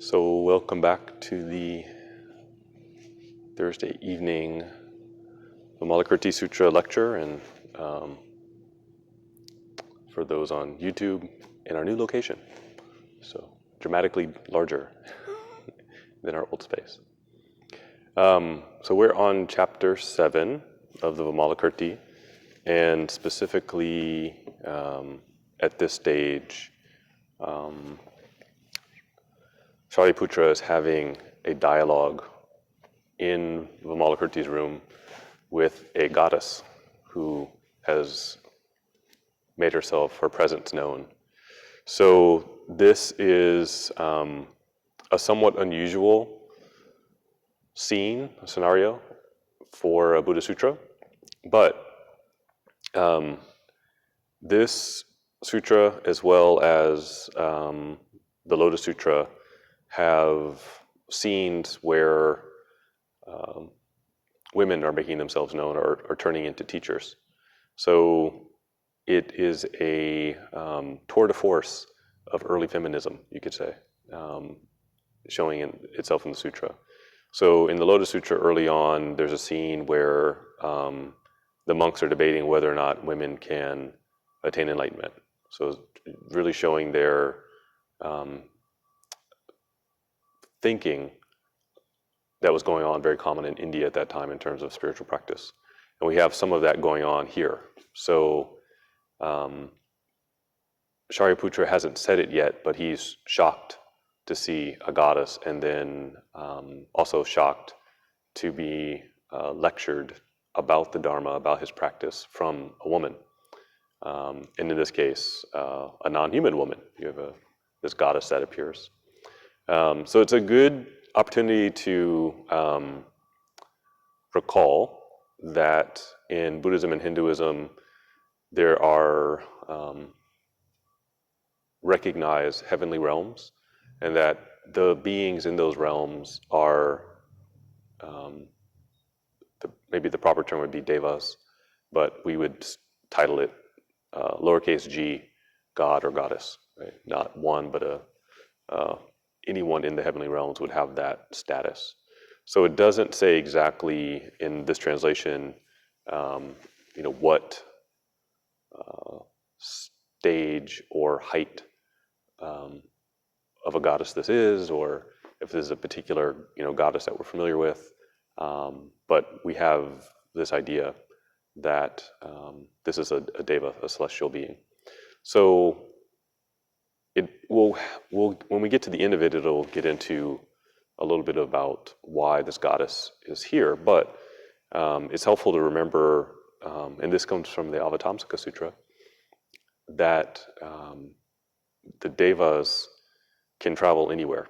So welcome back to the Thursday evening Vimalakirti Sutra lecture, and for those on YouTube, in our new location. So dramatically larger than our old space. So we're on chapter 7 of the Vimalakirti, and specifically at this stage, Shariputra is having a dialogue in Vimalakirti's room with a goddess who has made her presence known. So this is a somewhat unusual a scenario for a Buddha Sutra, but this sutra, as well as the Lotus Sutra, have scenes where women are making themselves known or turning into teachers. So it is a tour de force of early feminism, you could say, showing itself in the sutra. So in the Lotus Sutra early on, there's a scene where the monks are debating whether or not women can attain enlightenment. So really showing their thinking that was going on, very common in India at that time in terms of spiritual practice. And we have some of that going on here. So Shariputra hasn't said it yet, but he's shocked to see a goddess, and then also shocked to be lectured about the Dharma, about his practice, from a woman. And in this case, a non-human woman. You have this goddess that appears. So it's a good opportunity to recall that in Buddhism and Hinduism, there are recognized heavenly realms, and that the beings in those realms are, maybe the proper term would be devas, but we would title it lowercase g, god or goddess, right? Not one, but anyone in the heavenly realms would have that status. So it doesn't say exactly in this translation, what stage or height of a goddess this is, or if this is a particular goddess that we're familiar with. But we have this idea that this is a deva, a celestial being. So it will when we get to the end of it, it'll get into a little bit about why this goddess is here. But it's helpful to remember, and this comes from the Avatamsaka Sutra, that the devas can travel anywhere,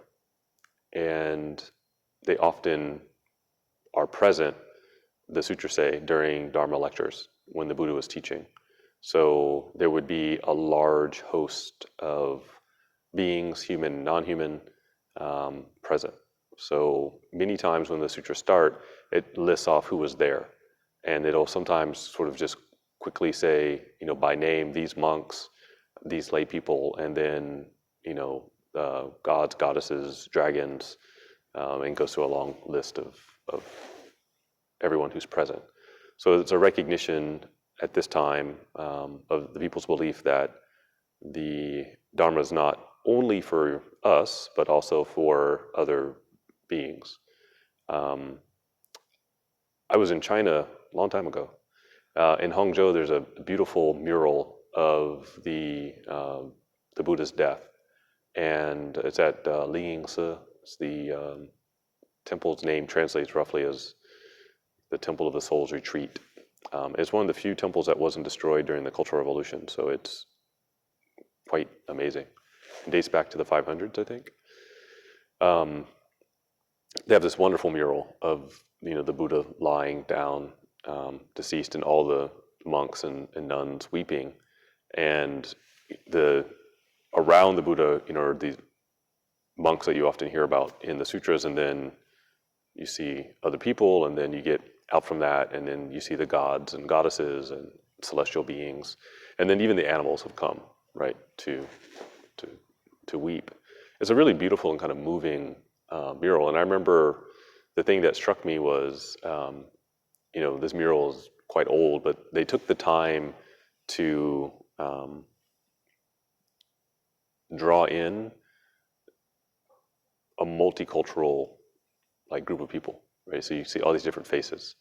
and they often are present, the sutras say, during Dharma lectures when the Buddha was teaching. So there would be a large host of beings, human, non-human, present. So many times when the sutras start, it lists off who was there, and it'll sometimes sort of just quickly say, by name, these monks, these lay people, and then gods, goddesses, dragons, and goes through a long list of everyone who's present. So it's a recognition at this time of the people's belief that the Dharma is not only for us, but also for other beings. I was in China a long time ago. In Hangzhou, there's a beautiful mural of the Buddha's death, and it's at Liyingsi. It's the temple's name translates roughly as the Temple of the Soul's Retreat. It's one of the few temples that wasn't destroyed during the Cultural Revolution, so it's quite amazing. It dates back to the 500s, I think. They have this wonderful mural of the Buddha lying down, deceased, and all the monks and nuns weeping, and around the Buddha, are these monks that you often hear about in the sutras, and then you see other people, and then you get out from that, and then you see the gods and goddesses and celestial beings, and then even the animals have come, right, to weep. it's a really beautiful and kind of moving mural. And I remember the thing that struck me was, this mural is quite old, but they took the time to draw in a multicultural group of people, right? So you see all these different faces.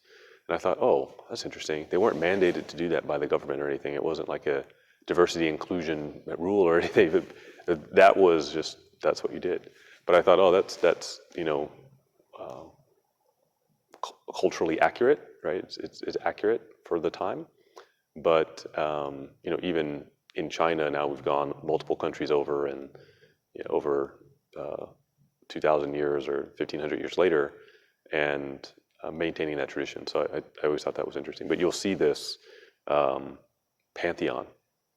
And I thought, oh, that's interesting. They weren't mandated to do that by the government or anything. It wasn't like a diversity inclusion rule or anything. That was just, that's what you did. But I thought, oh, that's culturally accurate, right? It's accurate for the time. But even in China now, we've gone multiple countries over, and over 2,000 years or 1,500 years later, and maintaining that tradition. So I always thought that was interesting. But you'll see this pantheon,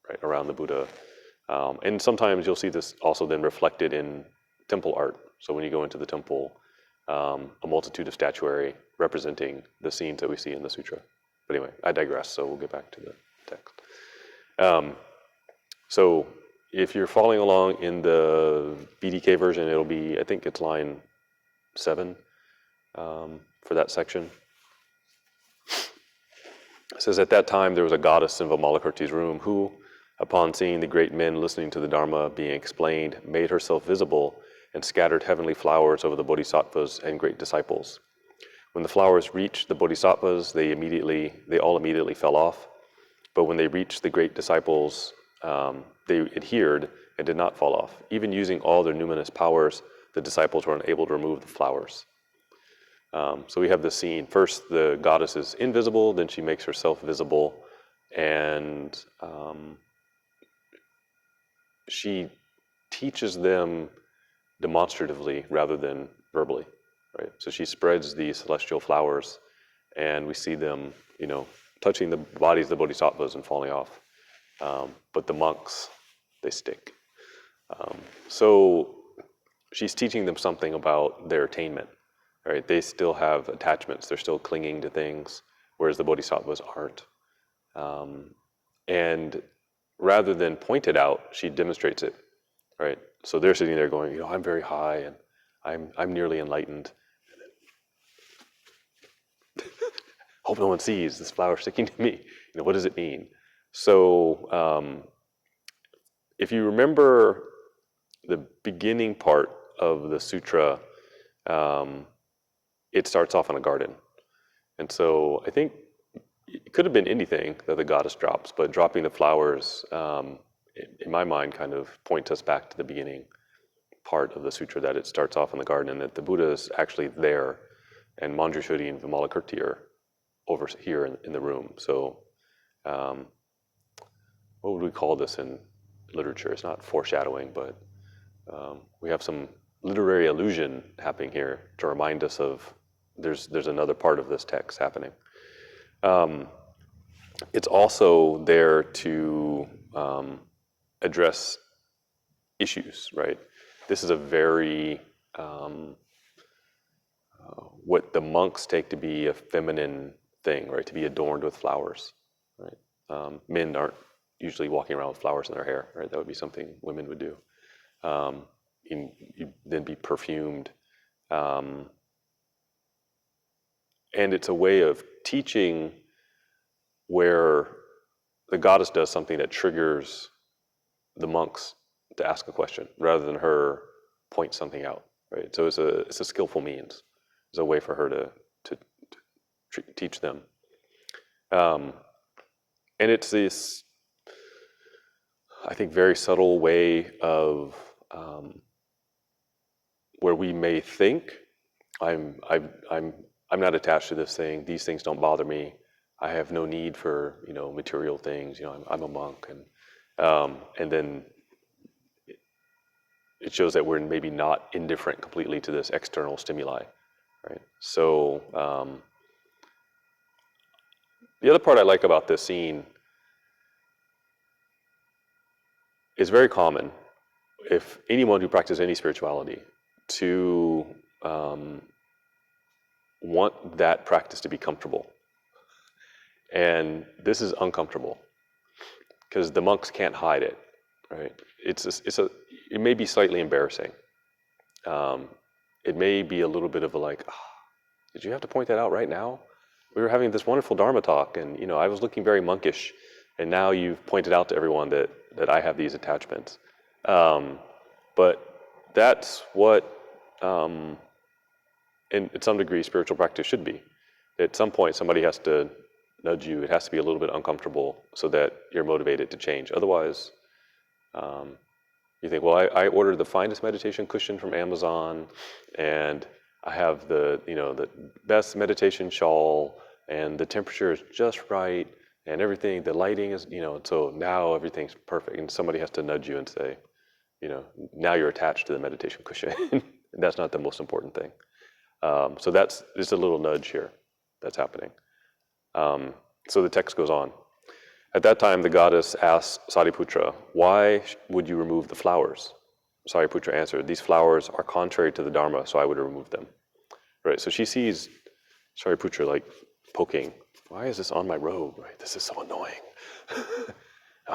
right, around the Buddha. And sometimes you'll see this also then reflected in temple art. So when you go into the temple, a multitude of statuary representing the scenes that we see in the sutra. But anyway, I digress, so we'll get back to the text. So if you're following along in the BDK version, it'll be, I think it's line 7 for that section. It says, at that time there was a goddess in Vimalakirti's room who, upon seeing the great men listening to the Dharma being explained, made herself visible and scattered heavenly flowers over the bodhisattvas and great disciples. When the flowers reached the bodhisattvas, they all immediately fell off. But when they reached the great disciples, they adhered and did not fall off. Even using all their numinous powers, the disciples were unable to remove the flowers. So we have this scene. First, the goddess is invisible, then she makes herself visible, and she teaches them demonstratively rather than verbally, right? So she spreads these celestial flowers, and we see them, touching the bodies of the bodhisattvas and falling off. But the monks, they stick. So she's teaching them something about their attainment, right? They still have attachments. They're still clinging to things, whereas the bodhisattvas aren't. And rather than point it out, she demonstrates it, right? So they're sitting there going, I'm very high and I'm nearly enlightened. Hope no one sees this flower sticking to me. What does it mean? So if you remember the beginning part of the sutra, it starts off in a garden. And so I think it could have been anything that the goddess drops, but dropping the flowers, in my mind, kind of points us back to the beginning part of the sutra, that it starts off in the garden and that the Buddha is actually there, and Manjushri and Vimalakirti are over here in the room. So what would we call this in literature? It's not foreshadowing, but we have some literary allusion happening here to remind us of there's another part of this text happening. It's also there to address issues, right? This is a very, what the monks take to be a feminine thing, right? To be adorned with flowers, right? Men aren't usually walking around with flowers in their hair, right? That would be something women would do. You then be perfumed. And it's a way of teaching where the goddess does something that triggers the monks to ask a question rather than her point something out, right? So it's a skillful means. It's a way for her to teach them. And it's this, I think, very subtle way of where we may think, I'm not attached to this thing. These things don't bother me. I have no need for material things. I'm a monk, and then it shows that we're maybe not indifferent completely to this external stimuli, right? So the other part I like about this scene is very common, if anyone who practices any spirituality, to want that practice to be comfortable. And this is uncomfortable because the monks can't hide it, right? It may be slightly embarrassing, it may be a little bit of a like, did you have to point that out right now? We were having this wonderful Dharma talk, and I was looking very monkish, and now you've pointed out to everyone that I have these attachments. But that's what, in some degree, spiritual practice should be. At some point, somebody has to nudge you. It has to be a little bit uncomfortable so that you're motivated to change. Otherwise, you think, well, I ordered the finest meditation cushion from Amazon, and I have the best meditation shawl, and the temperature is just right, and everything, the lighting is, so now everything's perfect. And somebody has to nudge you and say, now you're attached to the meditation cushion. That's not the most important thing. So that's just a little nudge here that's happening. So the text goes on. At that time, the goddess asked Sariputra, "Why would you remove the flowers?" Sariputra answered, "These flowers are contrary to the Dharma, so I would remove them." Right. So she sees Sariputra like poking. Why is this on my robe? Right. This is so annoying.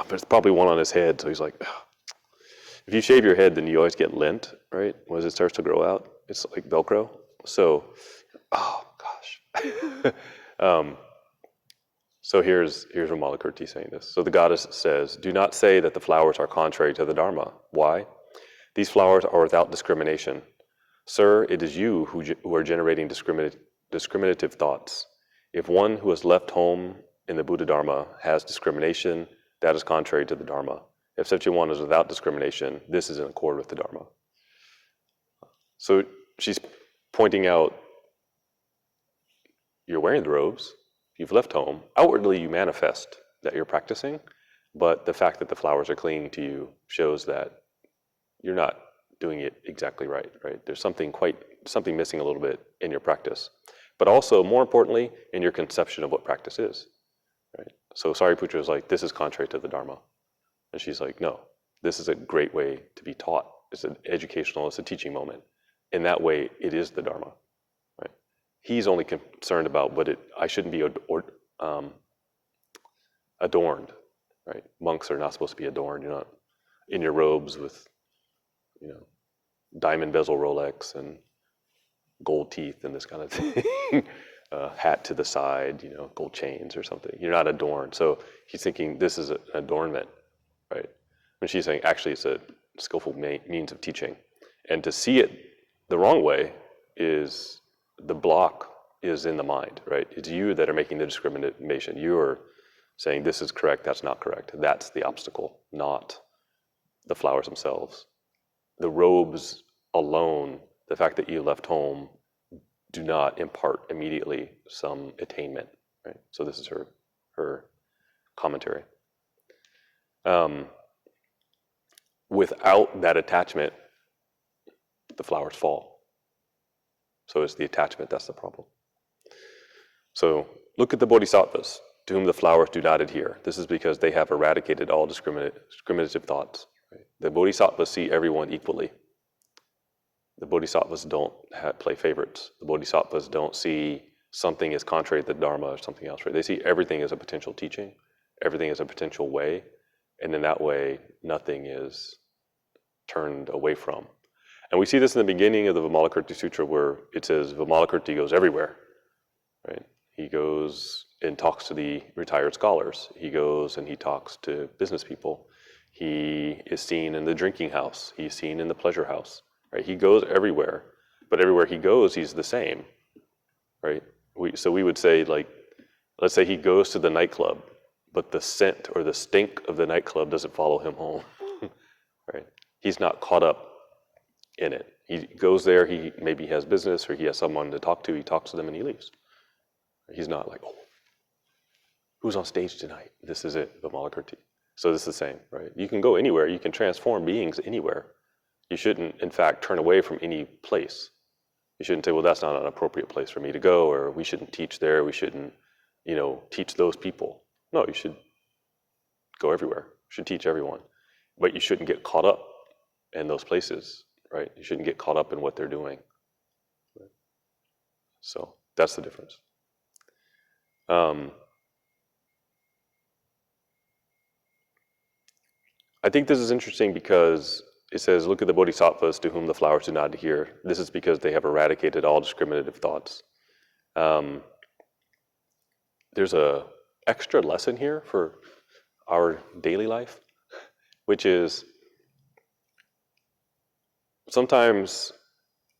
There's probably one on his head, so he's like, ugh. If you shave your head, then you always get lint, right? As it starts to grow out, it's like Velcro. So, oh gosh. So here's Vimalakirti saying this. So the goddess says, "Do not say that the flowers are contrary to the Dharma. Why? These flowers are without discrimination. Sir, it is you who are generating discriminative thoughts. If one who has left home in the Buddha Dharma has discrimination, that is contrary to the Dharma. If such a one is without discrimination, this is in accord with the Dharma." So she's pointing out, you're wearing the robes, you've left home. Outwardly, you manifest that you're practicing, but the fact that the flowers are clinging to you shows that you're not doing it exactly right? There's something missing a little bit in your practice, but also, more importantly, in your conception of what practice is, right? So Sariputra is like, this is contrary to the Dharma. And she's like, no, this is a great way to be taught. It's an educational, it's a teaching moment. In that way, it is the Dharma, right? He's only concerned about I shouldn't be adorned, right? Monks are not supposed to be adorned. You're not in your robes with, diamond bezel Rolex and gold teeth and this kind of thing. Hat to the side, gold chains or something. You're not adorned. So he's thinking this is an adornment, right? When she's saying actually it's a skillful means of teaching. And to see it the wrong way is the block is in the mind, right? It's you that are making the discrimination. You're saying this is correct, that's not correct. That's the obstacle, not the flowers themselves. The robes alone, the fact that you left home, do not impart immediately some attainment, right? So this is her commentary. Without that attachment, the flowers fall. So it's the attachment that's the problem. So look at the bodhisattvas, to whom the flowers do not adhere. This is because they have eradicated all discriminative thoughts. Right? The bodhisattvas see everyone equally. The bodhisattvas don't play favorites. The bodhisattvas don't see something as contrary to the Dharma or something else. Right? They see everything as a potential teaching, everything as a potential way, and in that way, nothing is turned away from. And we see this in the beginning of the Vimalakirti Sutra, where it says Vimalakirti goes everywhere. Right? He goes and talks to the retired scholars. He goes and he talks to business people. He is seen in the drinking house. He's seen in the pleasure house. Right? He goes everywhere, but everywhere he goes, he's the same. Right? So we would say, like, let's say he goes to the nightclub, but the scent or the stink of the nightclub doesn't follow him home. Right? He's not caught up in it. He goes there, he maybe has business or he has someone to talk to, he talks to them and he leaves. He's not like, oh, who's on stage tonight? This is it, Vimalakirti. So this is the same, right? You can go anywhere, you can transform beings anywhere. You shouldn't, in fact, turn away from any place. You shouldn't say, well, that's not an appropriate place for me to go, or we shouldn't teach there, we shouldn't, teach those people. No, you should go everywhere. You should teach everyone. But you shouldn't get caught up in those places, right? You shouldn't get caught up in what they're doing. Right? So that's the difference. I think this is interesting because it says, look at the bodhisattvas to whom the flowers do not adhere. This is because they have eradicated all discriminative thoughts. There's a extra lesson here for our daily life, which is sometimes,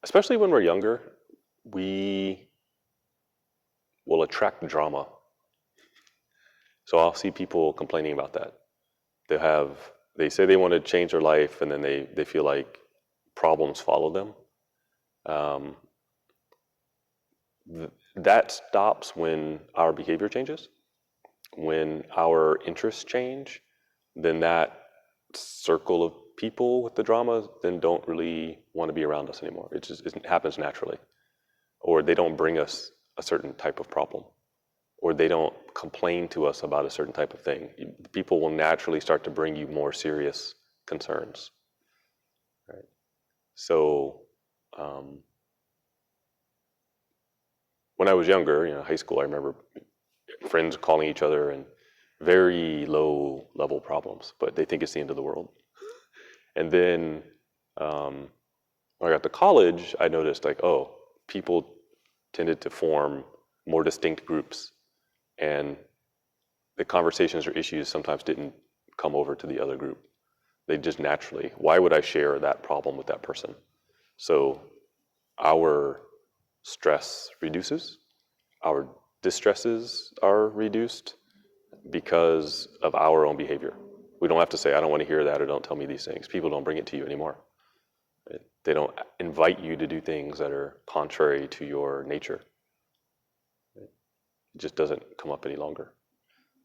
especially when we're younger, we will attract drama. So I'll see people complaining about that. They say they want to change their life, and then they feel like problems follow them. That stops when our behavior changes. When our interests change, then that circle of people with the drama then don't really want to be around us anymore. It happens naturally. Or they don't bring us a certain type of problem. Or they don't complain to us about a certain type of thing. People will naturally start to bring you more serious concerns. Right? So when I was younger, high school, I remember friends calling each other and very low level problems, but they think it's the end of the world. And then when I got to college, I noticed people tended to form more distinct groups, and the conversations or issues sometimes didn't come over to the other group. They just naturally, why would I share that problem with that person? So our stress reduces, our distresses are reduced because of our own behavior. We don't have to say, I don't want to hear that, or don't tell me these things. People don't bring it to you anymore. Right? They don't invite you to do things that are contrary to your nature. Right? It just doesn't come up any longer.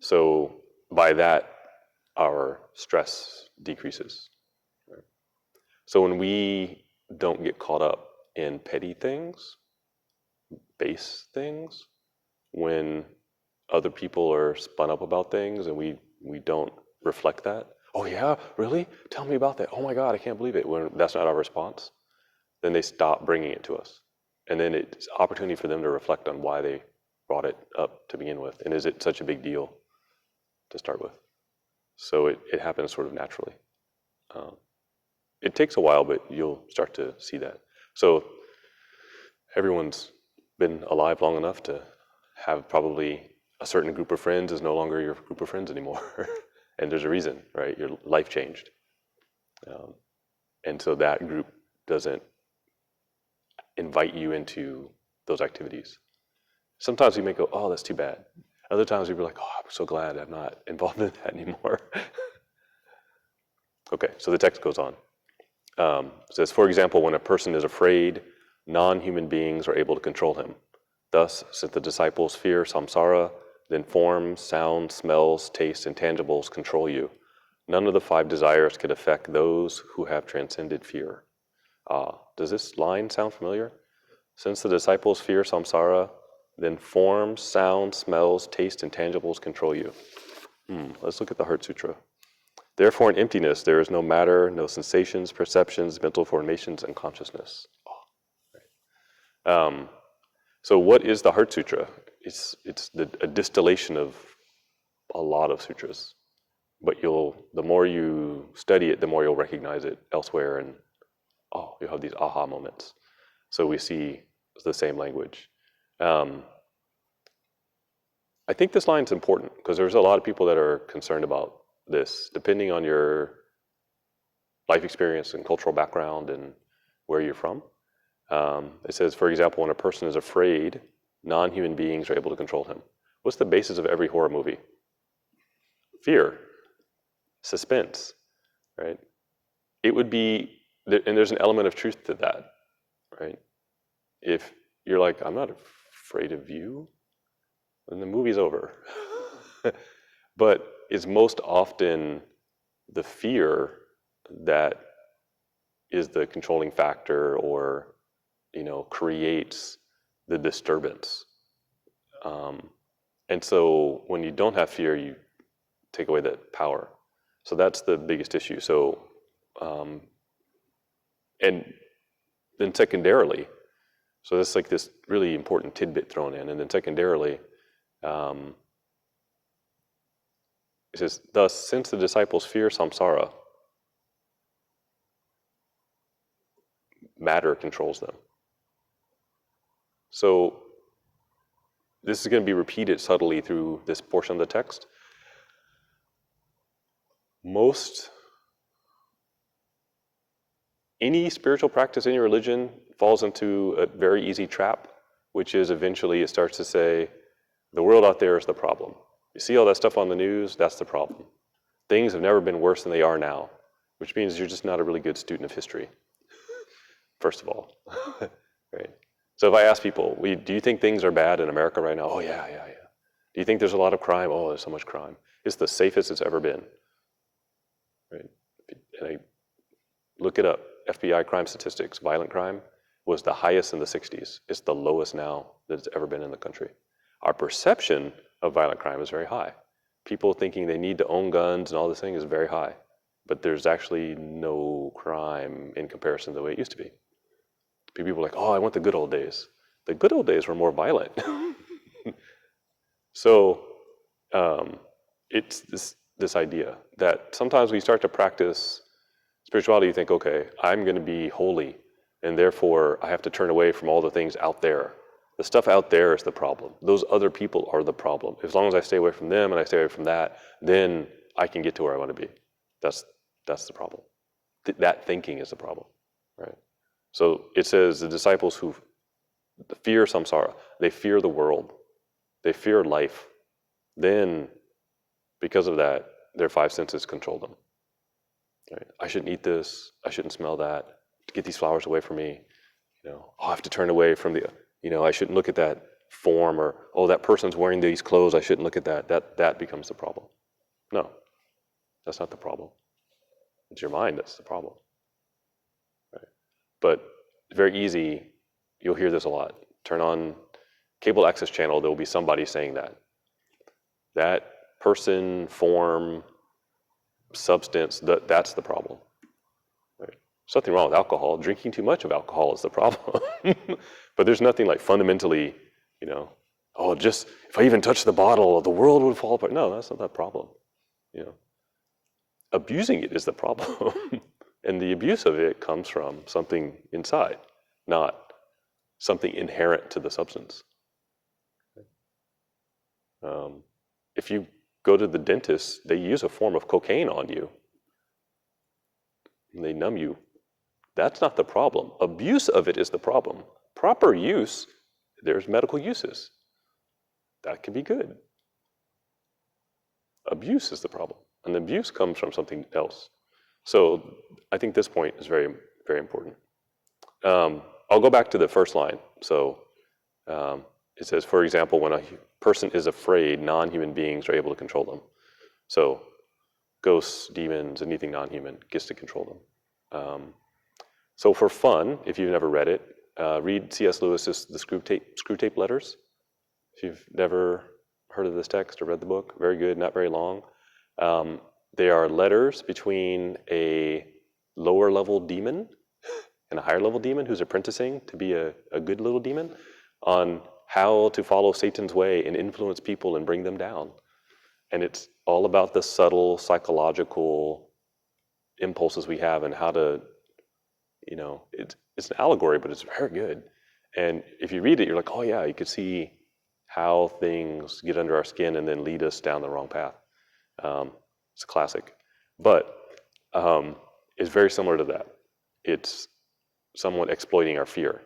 So by that, our stress decreases. Right? So when we don't get caught up in petty things, base things, when other people are spun up about things and we don't reflect that, oh yeah, really? Tell me about that. Oh my God, I can't believe it. When that's not our response, then they stop bringing it to us. And then it's opportunity for them to reflect on why they brought it up to begin with. And is it such a big deal to start with? So it happens sort of naturally. It takes a while, but you'll start to see that. So everyone's been alive long enough to have probably a certain group of friends is no longer your group of friends anymore. And there's a reason, right? Your life changed. And so that group doesn't invite you into those activities. Sometimes we may go, oh, that's too bad. Other times we'd be like, oh, I'm so glad I'm not involved in that anymore. Okay, so the text goes on. It says, for example, when a person is afraid, non-human beings are able to control him. Thus, since the disciples fear samsara, then forms, sounds, smells, tastes, and tangibles control you. None of the 5 desires can affect those who have transcended fear. Does this line sound familiar? Since the disciples fear samsara, then forms, sounds, smells, tastes, and tangibles control you. Let's look at the Heart Sutra. Therefore, in emptiness, there is no matter, no sensations, perceptions, mental formations, and consciousness. So what is the Heart Sutra? It's a distillation of a lot of sutras. But the more you study it, the more you'll recognize it elsewhere, and you'll have these aha moments. So we see the same language. I think this line's important because there's a lot of people that are concerned about this, depending on your life experience and cultural background and where you're from. It says, for example, when a person is afraid, non-human beings are able to control him. What's the basis of every horror movie? Fear, suspense, right? It would be, and there's an element of truth to that, right? If you're like, I'm not afraid of you, then the movie's over. But it's most often the fear that is the controlling factor, or creates the disturbance. And so when you don't have fear, you take away that power. So that's the biggest issue. So, and then secondarily, so that's like this really important tidbit thrown in. And then secondarily, it says, thus, since the disciples fear samsara, matter controls them. So this is going to be repeated subtly through this portion of the text. Any spiritual practice, any religion falls into a very easy trap, which is eventually it starts to say, the world out there is the problem. You see all that stuff on the news, that's the problem. Things have never been worse than they are now, which means you're just not a really good student of history, first of all. Right? So if I ask people, do you think things are bad in America right now? Oh, yeah. Do you think there's a lot of crime? Oh, there's so much crime. It's the safest it's ever been. Right? And I look it up. FBI crime statistics, violent crime was the highest in the 60s. It's the lowest now that it's ever been in the country. Our perception of violent crime is very high. People thinking they need to own guns and all this thing is very high. But there's actually no crime in comparison to the way it used to be. People are like, oh, I want the good old days. The good old days were more violent. So it's this idea that sometimes we start to practice spirituality, you think, okay, I'm going to be holy, and therefore I have to turn away from all the things out there. The stuff out there is the problem. Those other people are the problem. As long as I stay away from them and I stay away from that, then I can get to where I want to be. That's the problem. That thinking is the problem, right? So it says the disciples who fear samsara, they fear the world, they fear life. Then, because of that, their five senses control them. Right? I shouldn't eat this. I shouldn't smell that. Get these flowers away from me. I have to turn away from I shouldn't look at that form, or that person's wearing these clothes. I shouldn't look at that. That becomes the problem. No, that's not the problem. It's your mind that's the problem. Right? But very easy. You'll hear this a lot. Turn on cable access channel. There will be somebody saying that. That person, form, substance, that's the problem. Right? There's nothing wrong with alcohol. Drinking too much of alcohol is the problem. But there's nothing like fundamentally, just if I even touch the bottle, the world would fall apart. No, that's not that problem. Abusing it is the problem. And the abuse of it comes from something inside, not something inherent to the substance. If you go to the dentist, they use a form of cocaine on you. And they numb you. That's not the problem. Abuse of it is the problem. Proper use, there's medical uses. That can be good. Abuse is the problem. And abuse comes from something else. So I think this point is very, very important. I'll go back to the first line. So it says, for example, when a person is afraid, non-human beings are able to control them. So ghosts, demons, anything non-human gets to control them. So for fun, if you've never read it, read C.S. Lewis's The Screw Tape Letters. If you've never heard of this text or read the book, very good, not very long. They are letters between a lower level demon and a higher level demon who's apprenticing to be a good little demon on how to follow Satan's way and influence people and bring them down. And it's all about the subtle psychological impulses we have and how to, it's an allegory, but it's very good. And if you read it, you're like, oh yeah, you could see how things get under our skin and then lead us down the wrong path. It's a classic. But it's very similar to that. It's someone exploiting our fear.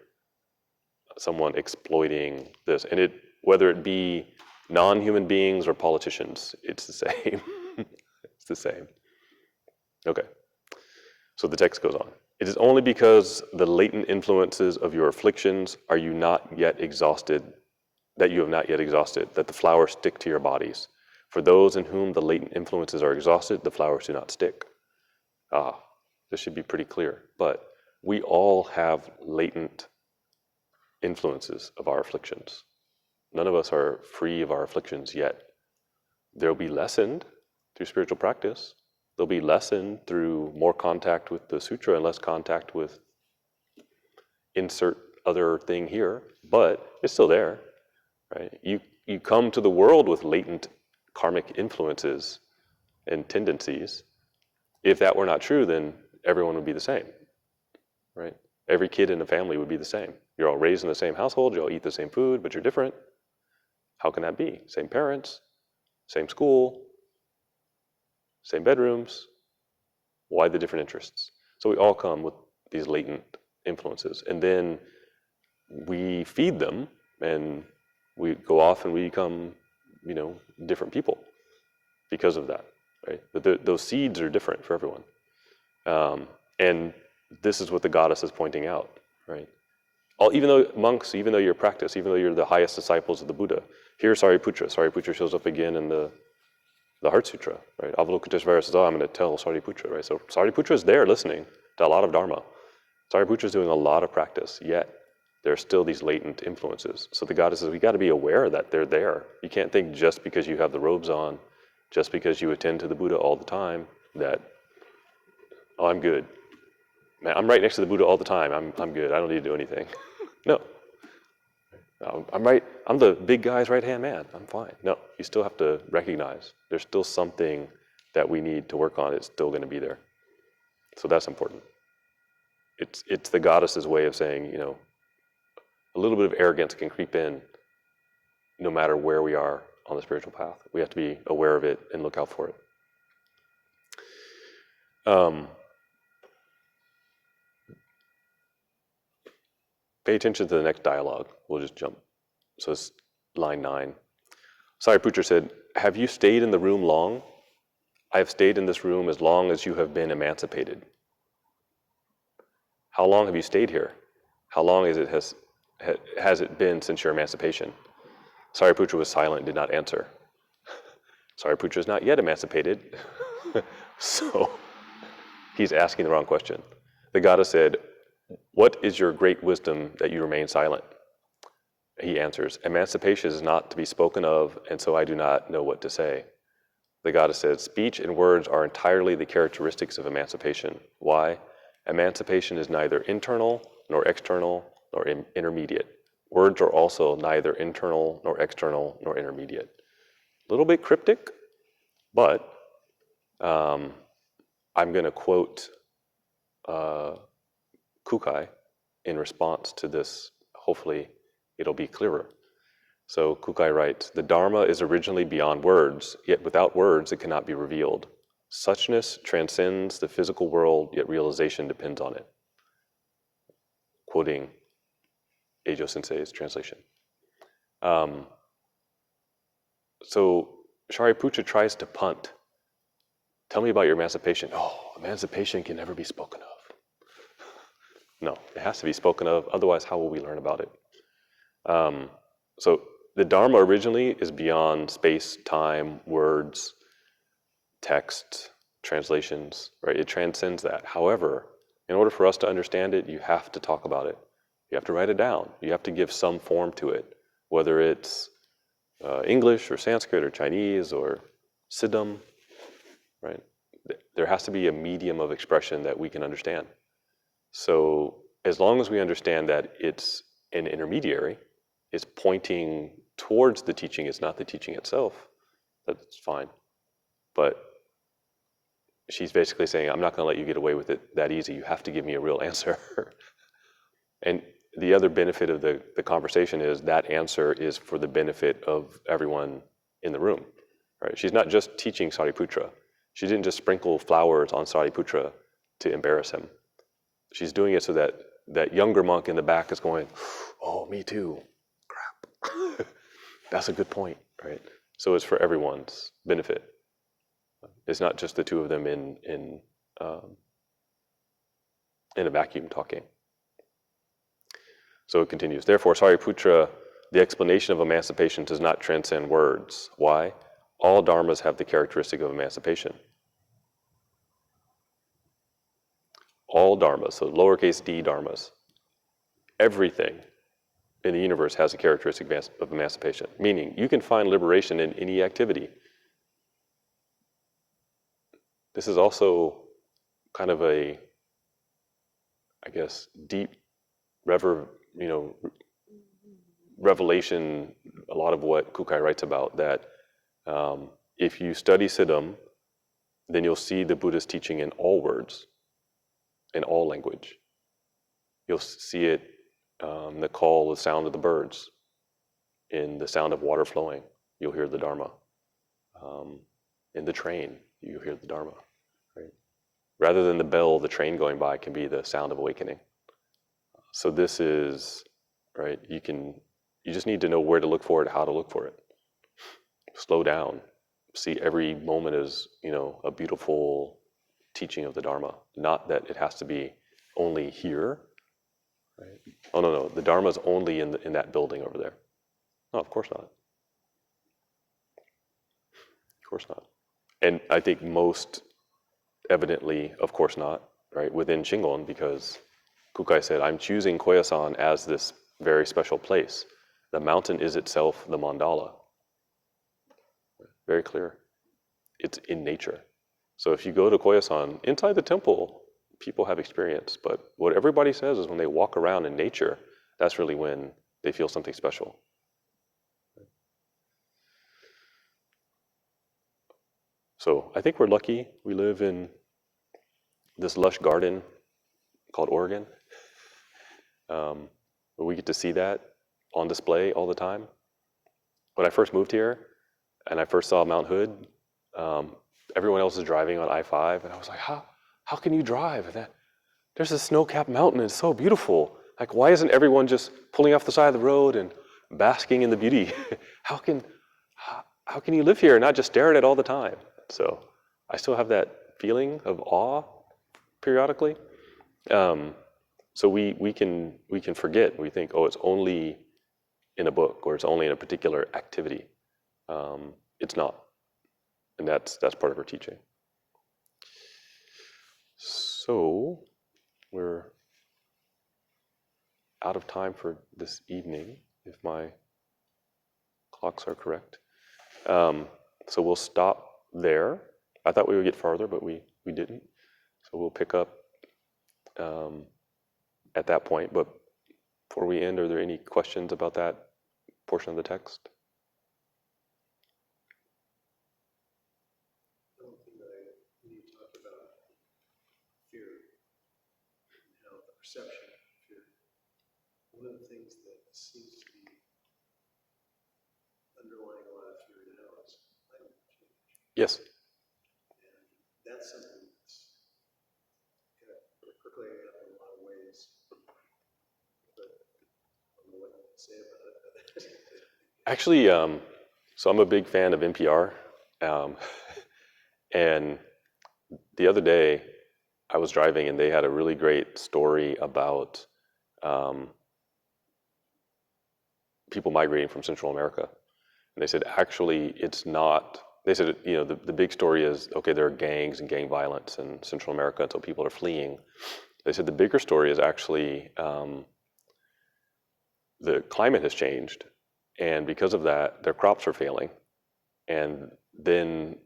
Someone exploiting this. And whether it be non-human beings or politicians, it's the same. It's the same. Okay. So the text goes on. It is only because the latent influences of your afflictions are you not yet exhausted, that you have not yet exhausted, that the flowers stick to your bodies. For those in whom the latent influences are exhausted, the flowers do not stick. This should be pretty clear. But we all have latent influences of our afflictions. None of us are free of our afflictions yet. They'll be lessened through spiritual practice. They'll be lessened through more contact with the sutra and less contact with insert other thing here, but it's still there, right? You come to the world with latent karmic influences and tendencies. If that were not true, then everyone would be the same, right? Every kid in the family would be the same. You're all raised in the same household, you all eat the same food, but you're different. How can that be? Same parents, same school, same bedrooms. Why the different interests? So we all come with these latent influences, and then we feed them, and we go off and we become, different people because of that, right? But those seeds are different for everyone, and this is what the goddess is pointing out, right? Even though monks, even though you're practiced, even though you're the highest disciples of the Buddha, here's Sariputra. Sariputra shows up again in the Heart Sutra, right? Avalokiteshvara says, I'm going to tell Sariputra, right? So Sariputra is there listening to a lot of Dharma. Sariputra is doing a lot of practice, yet there are still these latent influences. So the goddess says, we got to be aware that they're there. You can't think just because you have the robes on, just because you attend to the Buddha all the time, that, I'm good. Man, I'm right next to the Buddha all the time. I'm good. I don't need to do anything. No. I'm right. I'm the big guy's right-hand man. I'm fine. No, you still have to recognize there's still something that we need to work on. It's still going to be there. So that's important. It's the goddess's way of saying, a little bit of arrogance can creep in no matter where we are on the spiritual path. We have to be aware of it and look out for it. Pay attention to the next dialogue. We'll just jump. So it's line 9. Sariputra said, have you stayed in the room long? I have stayed in this room as long as you have been emancipated. How long have you stayed here? How long has it been since your emancipation? Sariputra was silent and did not answer. Sariputra is not yet emancipated, so he's asking the wrong question. The goddess said, what is your great wisdom that you remain silent? He answers, emancipation is not to be spoken of, and so I do not know what to say. The goddess said, speech and words are entirely the characteristics of emancipation. Why? Emancipation is neither internal, nor external, nor intermediate. Words are also neither internal, nor external, nor intermediate. A little bit cryptic, but I'm going to quote Kukai in response to this. Hopefully it'll be clearer. So Kukai writes, the Dharma is originally beyond words, yet without words it cannot be revealed. Suchness transcends the physical world, yet realization depends on it. Quoting Eijo Sensei's translation. So Shariputra tries to punt. Tell me about your emancipation. Oh, emancipation can never be spoken of. No, it has to be spoken of, otherwise how will we learn about it? So the Dharma originally is beyond space, time, words, text, translations, right? It transcends that. However, in order for us to understand it, you have to talk about it. You have to write it down. You have to give some form to it, whether it's English or Sanskrit or Chinese or Siddham, right? There has to be a medium of expression that we can understand. So as long as we understand that it's an intermediary, it's pointing towards the teaching, it's not the teaching itself, that's fine. But she's basically saying, I'm not going to let you get away with it that easy. You have to give me a real answer. And the other benefit of the conversation is that answer is for the benefit of everyone in the room, right? She's not just teaching Sariputra. She didn't just sprinkle flowers on Sariputra to embarrass him. She's doing it so that that younger monk in the back is going, oh, me too, crap. That's a good point, right? So it's for everyone's benefit. It's not just the two of them in a vacuum talking. So it continues. Therefore, Sariputra, the explanation of emancipation does not transcend words. Why? All dharmas have the characteristic of emancipation. All dharmas, so lowercase d dharmas, everything in the universe has a characteristic of emancipation, meaning you can find liberation in any activity. This is also kind of a, I guess, deep revelation, a lot of what Kukai writes about, that if you study Siddham, then you'll see the Buddha's teaching in all words, in all language. You'll see it in the call, the sound of the birds, in the sound of water flowing. You'll hear the Dharma. In the train, you hear the Dharma. Right? Rather than the bell of the train going by, can be the sound of awakening. So this is right. You just need to know where to look for it, how to look for it. Slow down. See every moment as, a beautiful teaching of the Dharma. Not that it has to be only here. Right? Oh no, the Dharma is only in that building over there. No, of course not. Of course not. And I think most evidently, of course not, right, within Shingon, because Kukai said, I'm choosing Koyasan as this very special place. The mountain is itself the mandala. Very clear. It's in nature. So if you go to Koyasan, inside the temple, people have experience. But what everybody says is when they walk around in nature, that's really when they feel something special. So I think we're lucky. We live in this lush garden called Oregon, where we get to see that on display all the time. When I first moved here and I first saw Mount Hood, everyone else is driving on I-5, and I was like, how can you drive? There's a snow-capped mountain, it's so beautiful. Like, why isn't everyone just pulling off the side of the road and basking in the beauty? How can you live here and not just stare at it all the time? So I still have that feeling of awe periodically. So we can forget. We think, it's only in a book or it's only in a particular activity. It's not, and that's part of our teaching. So we're out of time for this evening, if my clocks are correct. So we'll stop there. I thought we would get farther, but we didn't. So we'll pick up at that point. But before we end, are there any questions about that portion of the text? One thing that when you talk about fear and how the perception of fear, one of the things that seems to be underlying a lot of fear now is climate change. Yes. And that's something that's kind of percolating up in a lot of ways. But I don't know what to say about it. Actually, so I'm a big fan of NPR. And the other day, I was driving and they had a really great story about people migrating from Central America. And they said, actually, it's not. They said, the big story is, okay, there are gangs and gang violence in Central America, and so people are fleeing. They said the bigger story is actually the climate has changed, and because of that, their crops are failing. And then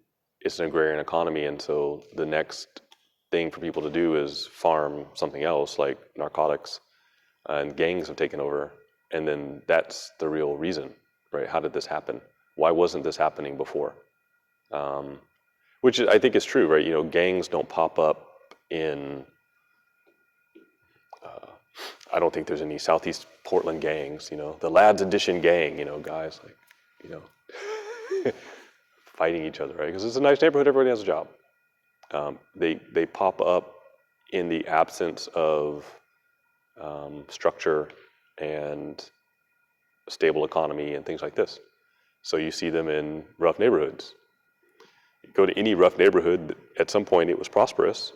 it's an agrarian economy, and so the next thing for people to do is farm something else, like narcotics, and gangs have taken over. And then that's the real reason, right? How did this happen? Why wasn't this happening before? Which I think is true, right? Gangs don't pop up in, I don't think there's any Southeast Portland gangs, the Lads Edition gang, guys like, fighting each other, right? Because it's a nice neighborhood, everybody has a job. They pop up in the absence of structure and a stable economy and things like this. So you see them in rough neighborhoods. You go to any rough neighborhood, at some point it was prosperous,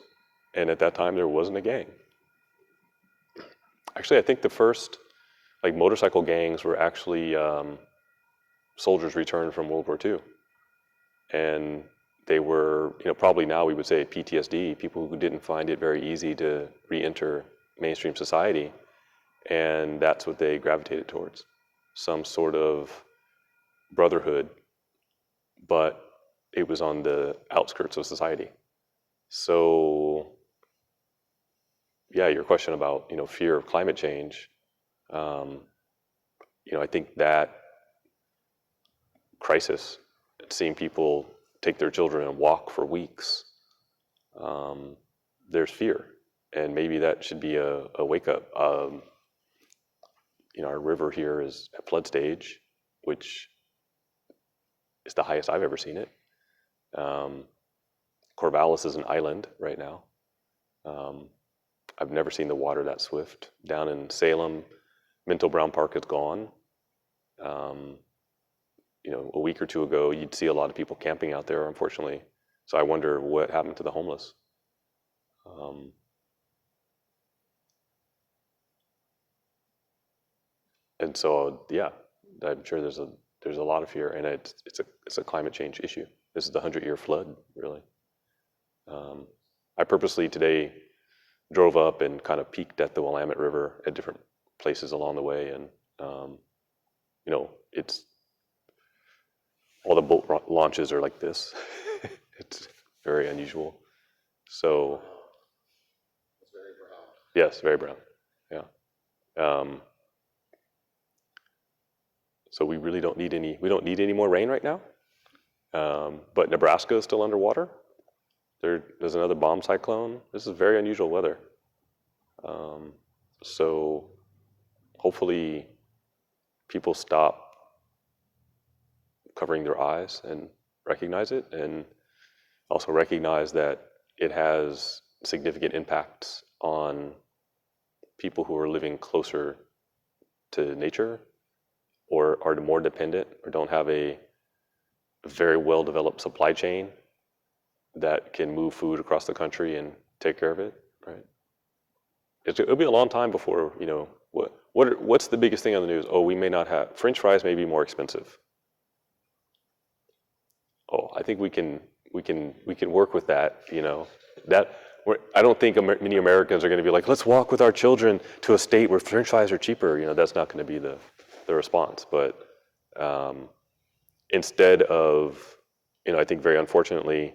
and at that time there wasn't a gang. Actually, I think the first motorcycle gangs were actually soldiers returned from World War II. And they were, probably now we would say PTSD, people who didn't find it very easy to re-enter mainstream society. And that's what they gravitated towards, some sort of brotherhood, but it was on the outskirts of society. So, yeah, your question about, fear of climate change, I think that crisis, seeing people take their children and walk for weeks, there's fear. And maybe that should be a wake up. Our river here is at flood stage, which is the highest I've ever seen it. Corvallis is an island right now. I've never seen the water that swift. Down in Salem, Minto Brown Park is gone. A week or two ago, you'd see a lot of people camping out there, unfortunately. So I wonder what happened to the homeless. And so, yeah, I'm sure there's a lot of fear, and it's a climate change issue. This is the 100-year flood, really. I purposely today drove up and kind of peeked at the Willamette River at different places along the way, and it's all the boat launches are like this. It's very unusual. So, it's very brown. Yes, very brown. Yeah. So we really don't need any more rain right now. But Nebraska is still underwater. There's another bomb cyclone. This is very unusual weather. So hopefully people stop covering their eyes and recognize it, and also recognize that it has significant impacts on people who are living closer to nature, or are more dependent, or don't have a very well-developed supply chain that can move food across the country and take care of it, right? It'll be a long time before, what's the biggest thing on the news? Oh, we may not have, French fries may be more expensive. Oh, I think we can work with that, I don't think many Americans are going to be like, let's walk with our children to a state where French fries are cheaper. That's not going to be the response. But instead of, I think very unfortunately,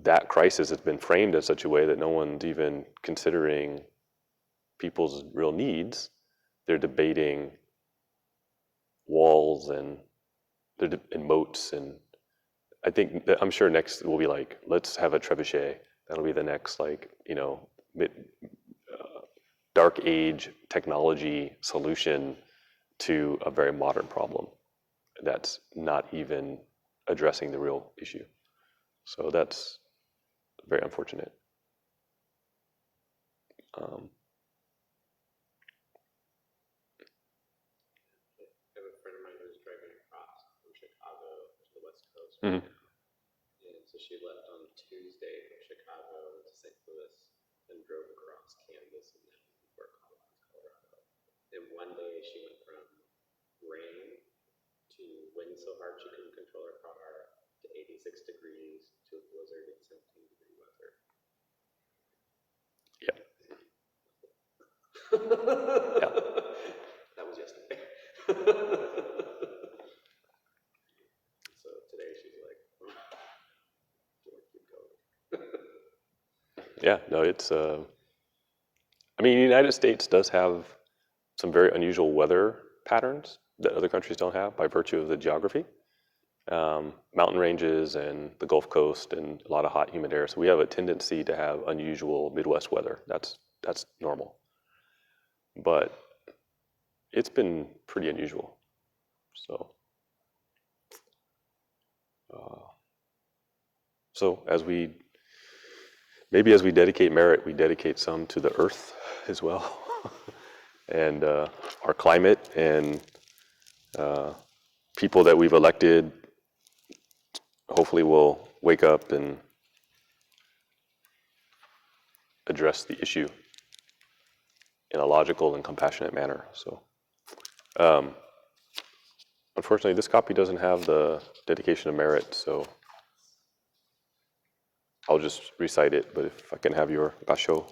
that crisis has been framed in such a way that no one's even considering people's real needs. They're debating walls and moats, and I'm sure next will be like, let's have a trebuchet. That'll be the next, dark age technology solution to a very modern problem that's not even addressing the real issue. So that's very unfortunate. I have a friend of mine who's driving across from Chicago to the West Coast Mhm. right now. And so she left on Tuesday from Chicago to St. Louis and drove across Kansas and then Colorado. And one day she went from rain to wind so hard she couldn't control her car to 86 degrees to a blizzard and 17-degree weather. Yeah. Yeah. That was yesterday. So today she's like, do I keep going? Yeah, no, it's, the United States does have some very unusual weather patterns that other countries don't have by virtue of the geography. Mountain ranges and the Gulf Coast and a lot of hot, humid air. So we have a tendency to have unusual Midwest weather. That's normal. But it's been pretty unusual. So as we dedicate merit, we dedicate some to the earth as well, and our climate, and people that we've elected hopefully will wake up and address the issue in a logical and compassionate manner. So unfortunately, this copy doesn't have the dedication of merit, so I'll just recite it, but if I can have your basho.